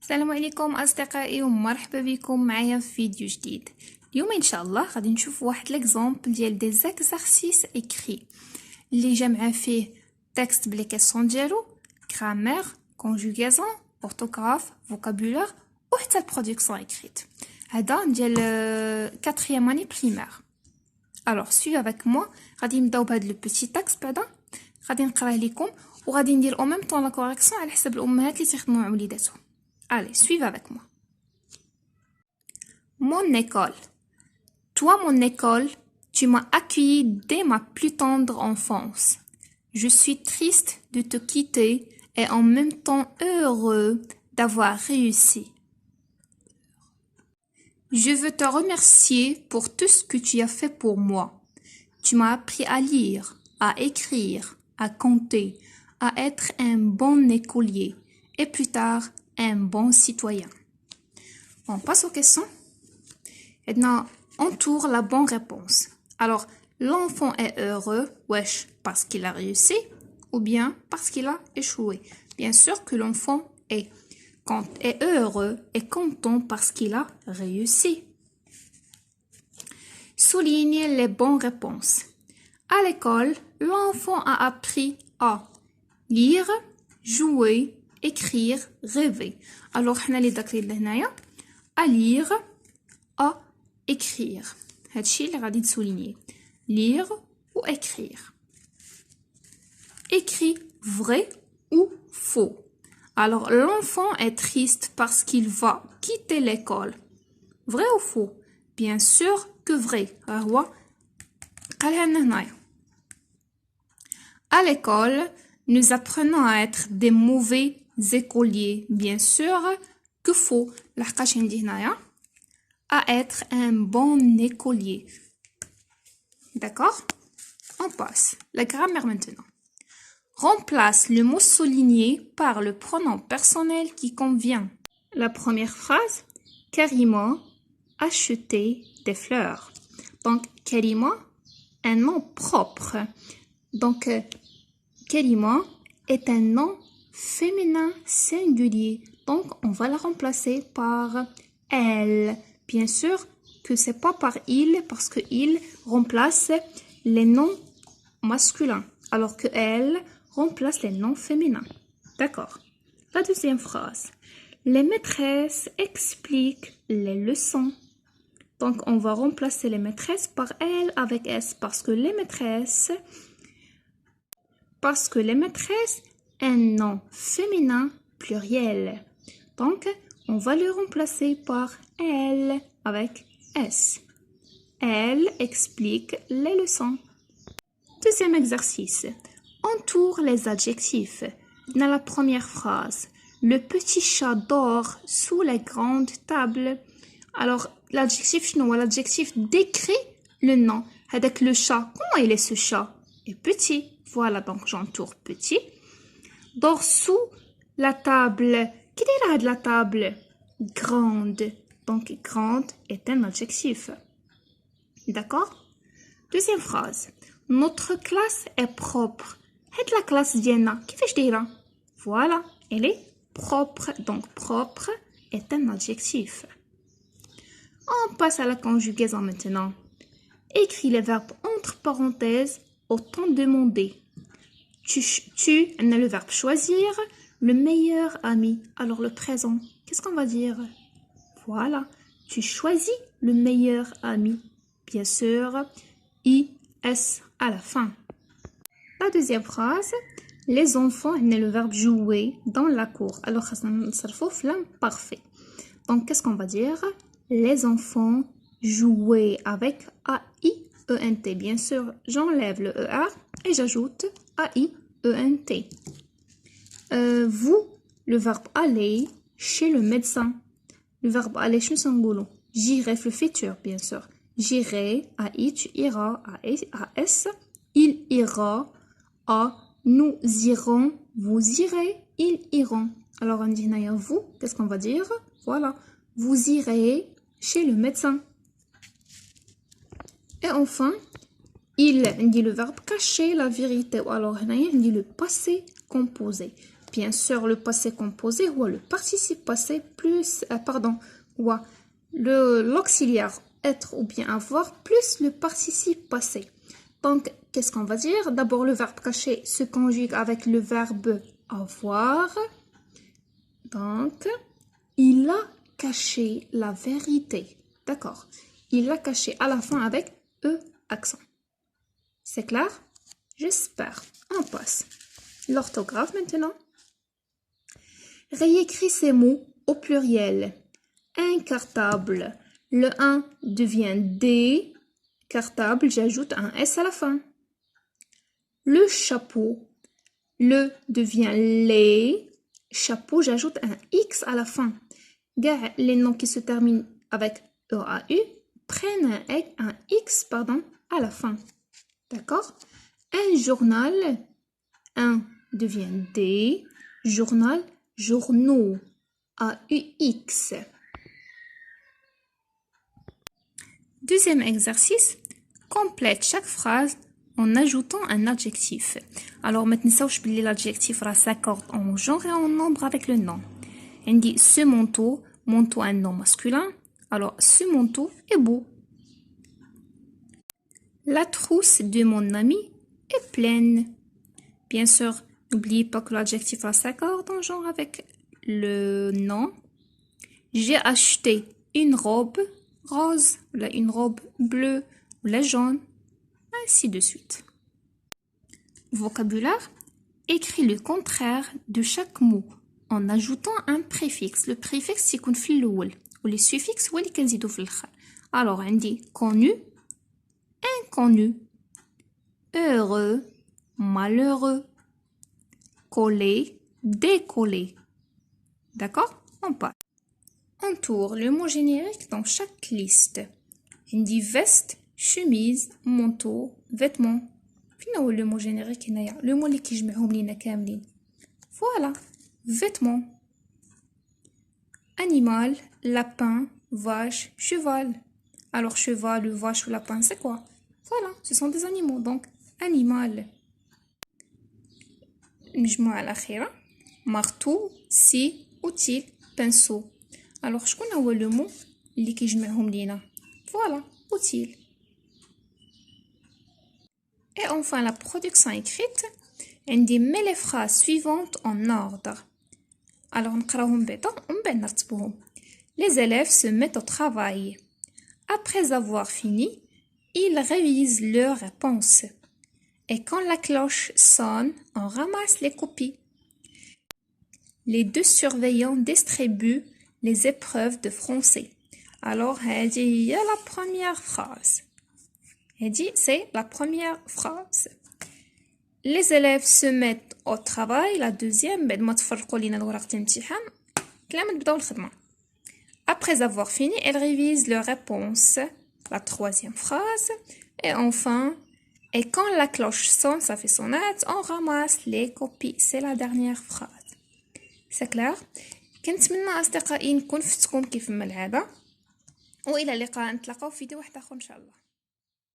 السلام عليكم اصدقائي ومرحبا بكم معايا في فيديو جديد. اليوم ان شاء الله غادي نشوف واحد ليكزامبل ديال دي زيكزارسيس ايكري اللي جمع فيه تكست بلي كيسيون ديالو، غرامير، كونجوغاسيون، اورتوغراف، فوكابولير وحتى البرودكسيون ايكريت. هذا ديال 4e اني بريمير. الوغ سوي افيك موا، غادي نبداو بهذا لو بيتي تكست بعدا غادي نقراه لكم وغادي ندير او ميم طون لا كوريكسيون على حسب الامهات اللي تيخدموا مع وليداتهم. Allez, suivez avec moi. Mon école. Toi, mon école, tu m'as accueilli dès ma plus tendre enfance. Je suis triste de te quitter et en même temps heureux d'avoir réussi. Je veux te remercier pour tout ce que tu as fait pour moi. Tu m'as appris à lire, à écrire, à compter, à être un bon écolier et plus tard un bon citoyen. On passe aux questions. Maintenant, entoure la bonne réponse. Alors, l'enfant est heureux, wesh, parce qu'il a réussi, ou bien parce qu'il a échoué. Bien sûr que l'enfant est heureux et content parce qu'il a réussi. Soulignez les bonnes réponses. À l'école, l'enfant a appris à lire, jouer, écrire, rêver. Alors, حنا اللي داكرين لهنايا à lire, à écrire. هادشي اللي غادي نسولينيه. Lire ou écrire. Écrit vrai ou faux. Alors, l'enfant est triste parce qu'il va quitter l'école. Vrai ou faux? Bien sûr que vrai. À l'école, nous apprenons à être des mauvais écoliers. Bien sûr que faux. لحقاش عندي هنايا à être un bon écolier. D'accord? On passe. La grammaire maintenant. Remplace le mot souligné par le pronom personnel qui convient. La première phrase, Karima achetait des fleurs. Donc, Karima, un nom propre. Donc, Karima est un nom féminin singulier. Donc, on va la remplacer par elle. Bien sûr que c'est pas par il, parce que il remplace les noms masculins, alors que elle remplace les noms féminins. D'accord. La deuxième phrase. Les maîtresses expliquent les leçons. Donc, on va remplacer les maîtresses par elle avec S, parce que les maîtresses, un nom féminin pluriel. Donc, on va le remplacer par elle avec S. Elle explique les leçons. Deuxième exercice. Entoure les adjectifs. Dans la première phrase, le petit chat dort sous les grandes tables. Alors, l'adjectif, l'adjectif décrit le nom. Avec le chat, comment il est ce chat? Est petit. Voilà, donc j'entoure petit. Dort sous la table. Qui dirait de la table? Grande. Donc, grande est un adjectif. D'accord? Deuxième phrase. Notre classe est propre. Et la classe Diana, qui fait dire? Voilà, elle est propre. Donc, propre est un adjectif. On passe à la conjugaison maintenant. Écris les verbes entre parenthèses au temps demandé. Tu, on a le verbe choisir, le meilleur ami. Alors, le présent, qu'est-ce qu'on va dire? Voilà, tu choisis le meilleur ami. Bien sûr, IS à la fin. La deuxième phrase, les enfants, on a le verbe jouer dans la cour. Alors, c'est l'imparfait. Donc, qu'est-ce qu'on va dire? Les enfants jouaient avec A-I-E-N-T. Bien sûr, j'enlève le ER et j'ajoute A-I-E-N-T. Vous, le verbe aller chez le médecin. Le verbe aller, je me j'irai, le futur, bien sûr. J'irai, A-I, tu iras, A-S. Il ira, A. Nous irons, vous irez, ils iront. Alors, on dit vous, qu'est-ce qu'on va dire? Voilà, vous irez chez le médecin. Et enfin, il, on dit le verbe cacher la vérité. Alors, on dit le passé composé. bien sûr, le passé composé ou le participe passé plus, ou l'auxiliaire être ou bien avoir plus le participe passé. Donc, qu'est-ce qu'on va dire? D'abord, le verbe caché se conjugue avec le verbe avoir. Donc, il a caché la vérité. D'accord. Il l'a caché à la fin avec E accent. C'est clair? J'espère. On passe. L'orthographe maintenant. Réécris ces mots au pluriel. Incartable. Le 1 devient D. Cartable, j'ajoute un S à la fin. Le chapeau. Le devient les. Chapeau, j'ajoute un X à la fin. Les noms qui se terminent avec EAU prennent un X à la fin. D'accord? Un journal, 1 devient D. Journal, journaux, AUX. Deuxième exercice, complète chaque phrase en ajoutant un adjectif. Alors maintenant, je vais l'adjectif s'accorde en genre et en nombre avec le nom. On dit ce manteau, manteau un nom masculin. Alors ce manteau est beau. La trousse de mon ami est pleine. Bien sûr, n'oubliez pas que l'adjectif s'accorde en genre avec le nom. J'ai acheté une robe rose, une robe bleue, ou la jaune, ainsi de suite. Vocabulaire, écris le contraire de chaque mot en ajoutant un préfixe. Le préfixe c'est qu'on fait l'oul ou les suffixes ou les كنزيدو في الآخر. Alors on dit connu, inconnu, heureux, malheureux, collé, décollé. D'accord? On passe. Entoure le mot générique dans chaque liste. On dit veste, chemise, manteau, vêtements. فين هو le mot générique هنايا؟ le mot اللي كيجمعهم لينا كاملين. Voilà, vêtements. Animal, lapin, vache, cheval. Alors cheval, vache ou lapin, c'est quoi? Voilà, ce sont des animaux, donc animal. المجموعة الأخيرة marteau, scie, outil, pinceau. Alors شكون هو le mot اللي كيجمعهم لينا؟ Voilà, outil. Et enfin la production écrite, on dit mets les phrases suivantes en ordre. Alors نقراوهم بعدا ومن بعد نرتبوهم. Les élèves se mettent au travail. Après avoir fini, ils révisent leurs réponses. Et quand la cloche sonne, on ramasse les copies. Les deux surveillants distribuent les épreuves de français. Alors, il y a la première phrase. C'est la première phrase. Les élèves se mettent au travail. La deuxième, après avoir fini, elles révisent leurs réponses. La troisième phrase. Et enfin, et quand la cloche sonne, ça fait sonnette, on ramasse les copies. C'est la dernière phrase. C'est clair؟ كنتمنى أصدقائي نكون فتكم كيف ما العادة، وإلى اللقاء، نتلاقاو في فيديو واحد آخر إن شاء الله.